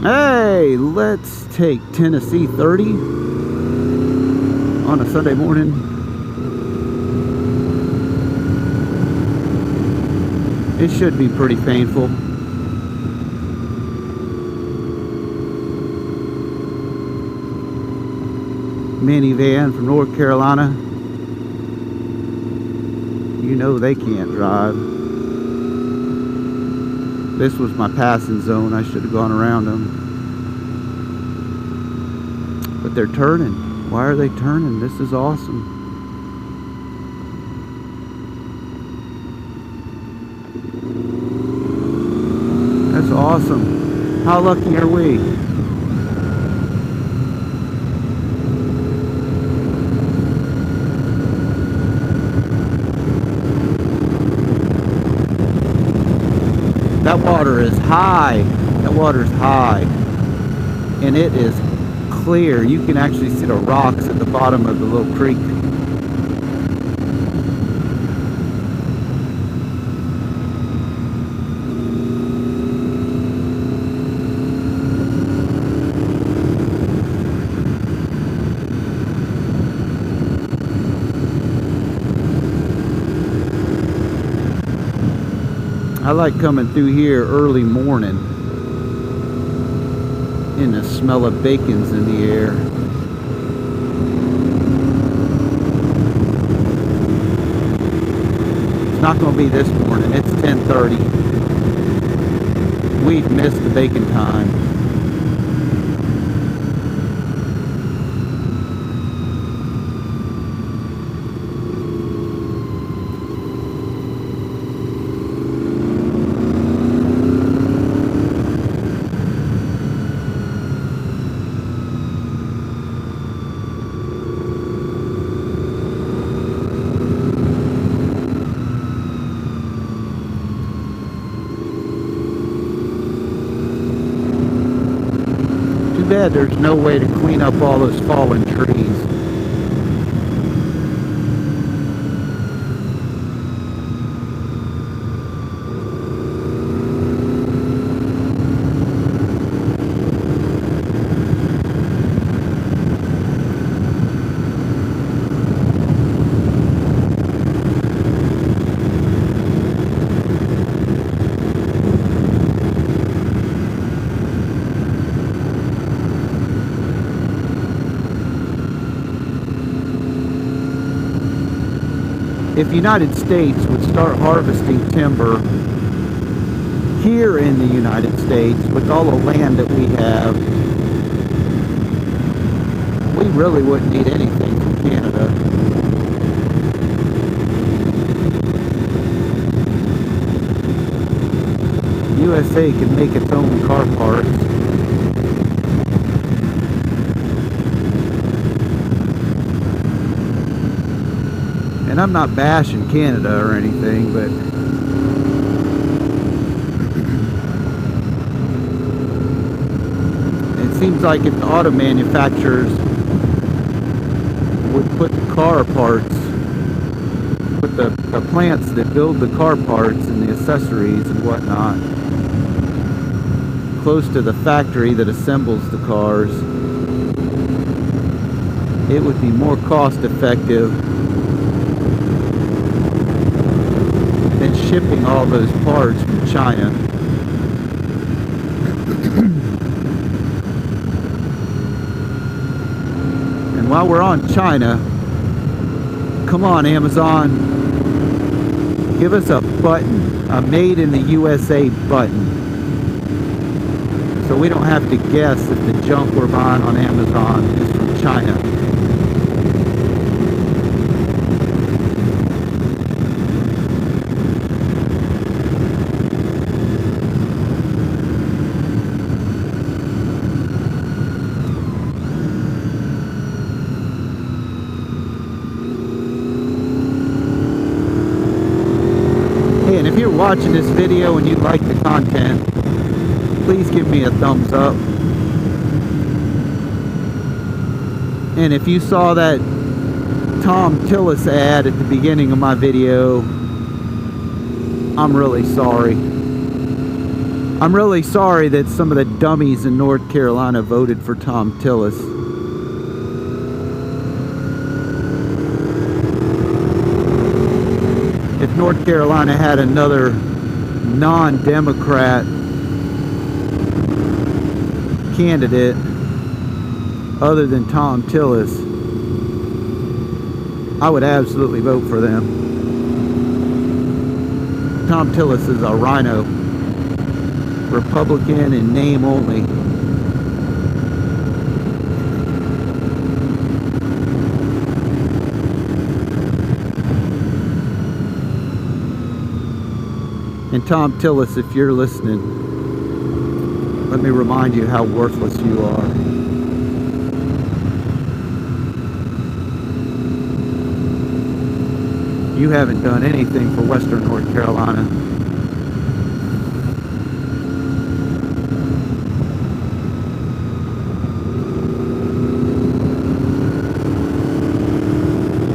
Hey, let's take Tennessee 30 on a Sunday morning. It should be pretty painful. Minivan from North Carolina. You know they can't drive. This was my passing zone. I should have gone around them. But they're turning. Why are they turning? This is awesome. That's awesome. How lucky are we? That water is high. That water is high. And it is clear. You can actually see the rocks at the bottom of the little creek. I like coming through here early morning, and the smell of bacon's in the air. It's not going to be this morning. It's 10:30. We've missed the bacon time. Bad there's no way to clean up all those fallen trees. If the United States would start harvesting timber here in the United States with all the land that we have, we really wouldn't need anything from Canada. USA can make its own car parts. And I'm not bashing Canada or anything, but it seems like if the auto manufacturers would put the car parts, put the plants that build the car parts and the accessories and whatnot close to the factory that assembles the cars, it would be more cost effective than shipping all those parts from China. And while we're on China, come on Amazon, give us a button, a made in the USA button, so we don't have to guess if the junk we're buying on Amazon is from China. And if you're watching this video and you like the content, please give me a thumbs up. And if you saw that Tom Tillis ad at the beginning of my video, I'm really sorry. I'm really sorry that some of the dummies in North Carolina voted for Tom Tillis. If North Carolina had another non-Democrat candidate other than Tom Tillis, I would absolutely vote for them. Tom Tillis is a rhino. Republican in name only. And Tom Tillis, if you're listening, let me remind you how worthless you are. You haven't done anything for Western North Carolina.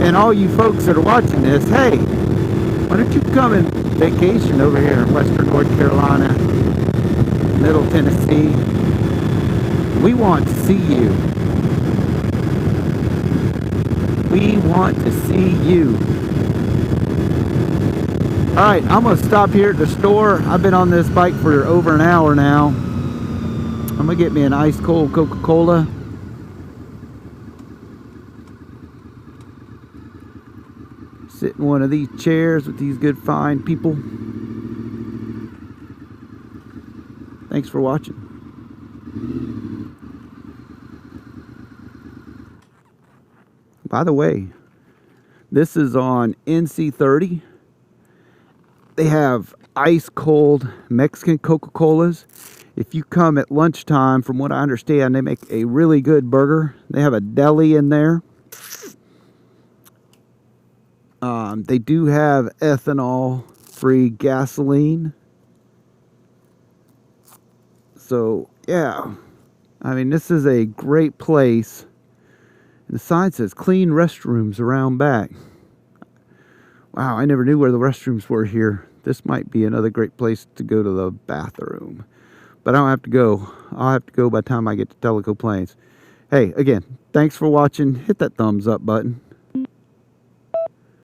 And all you folks that are watching this, hey, why don't you come and vacation over here in Western North Carolina, Middle Tennessee? We want to see you. We want to see you. Alright, I'm going to stop here at the store. I've been on this bike for over an hour now. I'm going to get me an ice cold Coca-Cola. Sit in one of these chairs with these good fine people. Thanks for watching. By the way, this is on NC30. They have ice cold Mexican Coca-Colas. If you come at lunchtime, from what I understand, they make a really good burger. They have a deli in there. They do have ethanol-free gasoline. So, yeah. I mean, this is a great place. And the sign says clean restrooms around back. Wow, I never knew where the restrooms were here. This might be another great place to go to the bathroom. But I don't have to go. I'll have to go by the time I get to Tellico Plains. Hey, again, thanks for watching. Hit that thumbs up button.